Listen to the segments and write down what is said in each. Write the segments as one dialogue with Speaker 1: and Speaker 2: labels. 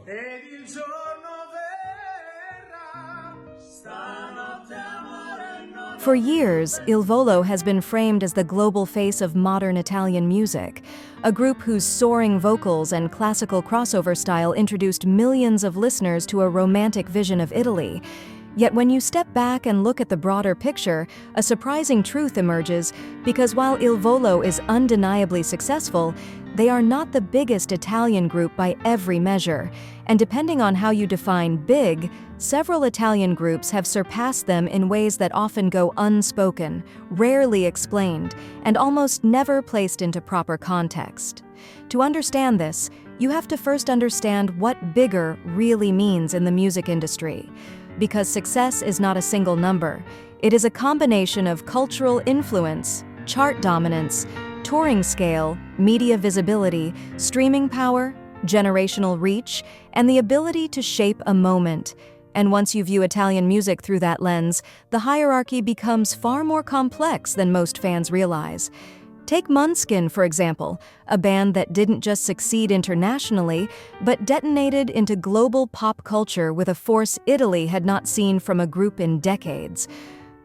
Speaker 1: ed il giorno verrà, stanotte amore non.
Speaker 2: For years, Il Volo has been framed as the global face of modern Italian music, a group whose soaring vocals and classical crossover style introduced millions of listeners to a romantic vision of Italy. Yet when you step back and look at the broader picture, a surprising truth emerges, because while Il Volo is undeniably successful, they are not the biggest Italian group by every measure, and depending on how you define big, several Italian groups have surpassed them in ways that often go unspoken, rarely explained, and almost never placed into proper context. To understand this, you have to first understand what bigger really means in the music industry. Because success is not a single number, it is a combination of cultural influence, chart dominance, touring scale, media visibility, streaming power, generational reach, and the ability to shape a moment. And once you view Italian music through that lens, the hierarchy becomes far more complex than most fans realize. Take Måneskin, for example, a band that didn't just succeed internationally, but detonated into global pop culture with a force Italy had not seen from a group in decades.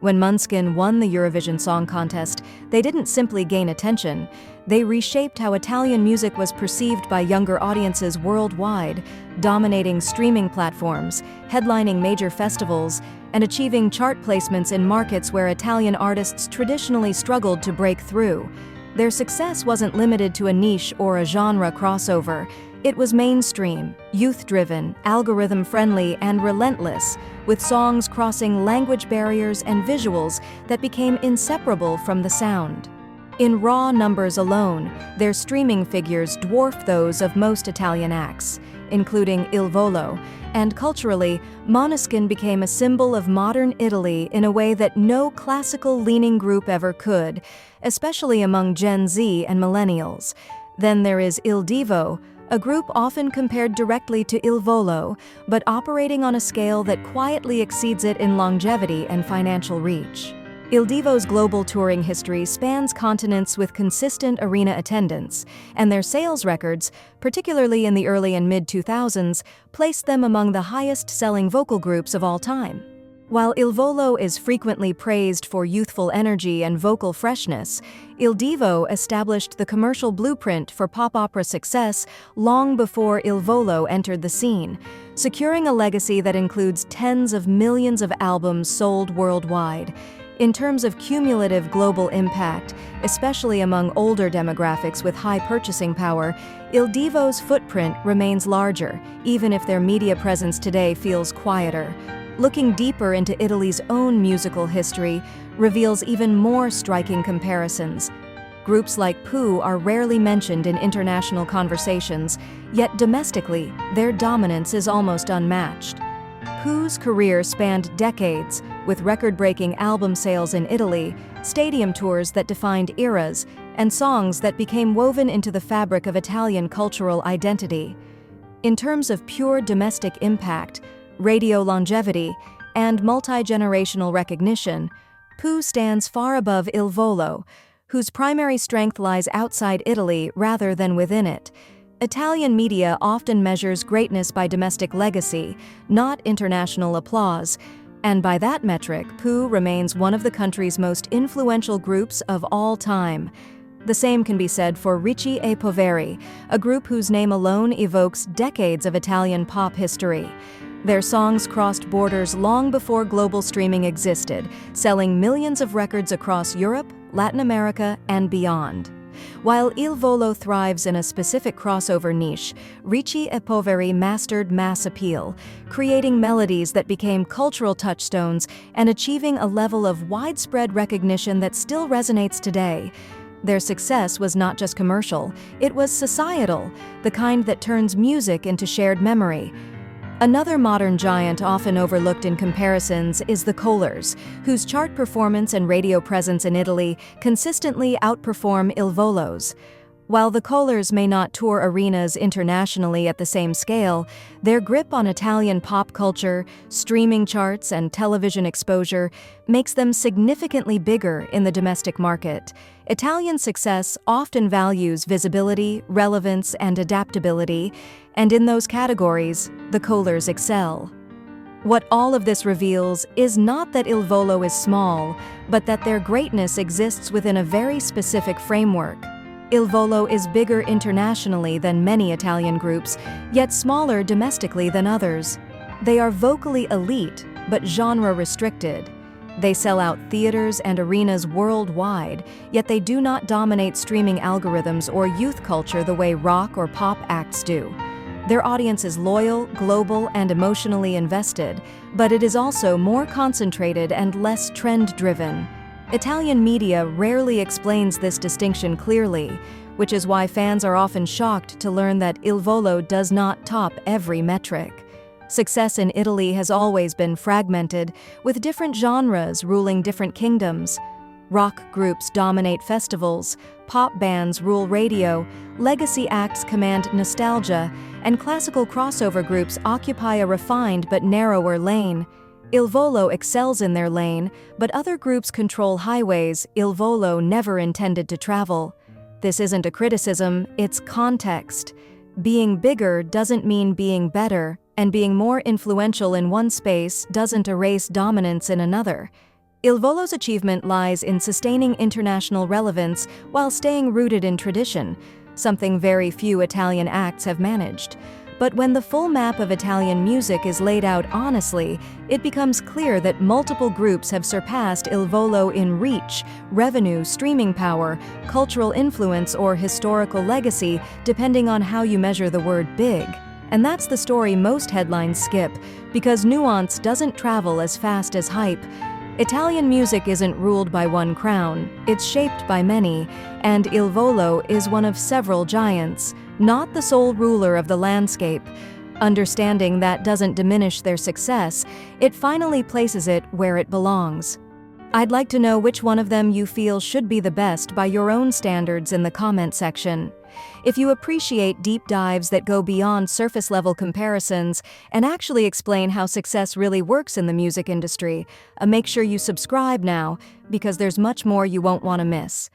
Speaker 2: When Måneskin won the Eurovision Song Contest, they didn't simply gain attention. They reshaped how Italian music was perceived by younger audiences worldwide, dominating streaming platforms, headlining major festivals, and achieving chart placements in markets where Italian artists traditionally struggled to break through. Their success wasn't limited to a niche or a genre crossover. It was mainstream, youth-driven, algorithm-friendly, and relentless, with songs crossing language barriers and visuals that became inseparable from the sound. In raw numbers alone, their streaming figures dwarf those of most Italian acts, including Il Volo, and culturally, Måneskin became a symbol of modern Italy in a way that no classical-leaning group ever could, especially among Gen Z and millennials. Then there is Il Divo, a group often compared directly to Il Volo, but operating on a scale that quietly exceeds it in longevity and financial reach. Il Divo's global touring history spans continents with consistent arena attendance, and their sales records, particularly in the early and mid-2000s, placed them among the highest-selling vocal groups of all time. While Il Volo is frequently praised for youthful energy and vocal freshness, Il Divo established the commercial blueprint for pop opera success long before Il Volo entered the scene, securing a legacy that includes tens of millions of albums sold worldwide. In terms of cumulative global impact, especially among older demographics with high purchasing power, Il Divo's footprint remains larger, even if their media presence today feels quieter. Looking deeper into Italy's own musical history reveals even more striking comparisons. Groups like Pooh are rarely mentioned in international conversations, yet domestically, their dominance is almost unmatched. Pooh's career spanned decades, with record-breaking album sales in Italy, stadium tours that defined eras, and songs that became woven into the fabric of Italian cultural identity. In terms of pure domestic impact, radio longevity, and multi-generational recognition, Pooh stands far above Il Volo, whose primary strength lies outside Italy rather than within it. Italian media often measures greatness by domestic legacy, not international applause, and by that metric, Pooh remains one of the country's most influential groups of all time. The same can be said for Ricci e Poveri, a group whose name alone evokes decades of Italian pop history. Their songs crossed borders long before global streaming existed, selling millions of records across Europe, Latin America, and beyond. While Il Volo thrives in a specific crossover niche, Ricci e Poveri mastered mass appeal, creating melodies that became cultural touchstones and achieving a level of widespread recognition that still resonates today. Their success was not just commercial, it was societal, the kind that turns music into shared memory. Another modern giant often overlooked in comparisons is the Kohlers, whose chart performance and radio presence in Italy consistently outperform Il Volo's. While the Colors may not tour arenas internationally at the same scale, their grip on Italian pop culture, streaming charts, and television exposure makes them significantly bigger in the domestic market. Italian success often values visibility, relevance, and adaptability, and in those categories, the Colors excel. What all of this reveals is not that Il Volo is small, but that their greatness exists within a very specific framework. Il Volo is bigger internationally than many Italian groups, yet smaller domestically than others. They are vocally elite, but genre-restricted. They sell out theaters and arenas worldwide, yet they do not dominate streaming algorithms or youth culture the way rock or pop acts do. Their audience is loyal, global, and emotionally invested, but it is also more concentrated and less trend-driven. Italian media rarely explains this distinction clearly, which is why fans are often shocked to learn that Il Volo does not top every metric. Success in Italy has always been fragmented, with different genres ruling different kingdoms. Rock groups dominate festivals, pop bands rule radio, legacy acts command nostalgia, and classical crossover groups occupy a refined but narrower lane. Il Volo excels in their lane, but other groups control highways Il Volo never intended to travel. This isn't a criticism, it's context. Being bigger doesn't mean being better, and being more influential in one space doesn't erase dominance in another. Il Volo's achievement lies in sustaining international relevance while staying rooted in tradition, something very few Italian acts have managed. But when the full map of Italian music is laid out honestly, it becomes clear that multiple groups have surpassed Il Volo in reach, revenue, streaming power, cultural influence, or historical legacy, depending on how you measure the word big. And that's the story most headlines skip, because nuance doesn't travel as fast as hype. Italian music isn't ruled by one crown, it's shaped by many, and Il Volo is one of several giants, not the sole ruler of the landscape. Understanding that doesn't diminish their success, it finally places it where it belongs. I'd like to know which one of them you feel should be the best by your own standards in the comment section. If you appreciate deep dives that go beyond surface-level comparisons and actually explain how success really works in the music industry, make sure you subscribe now, because there's much more you won't want to miss.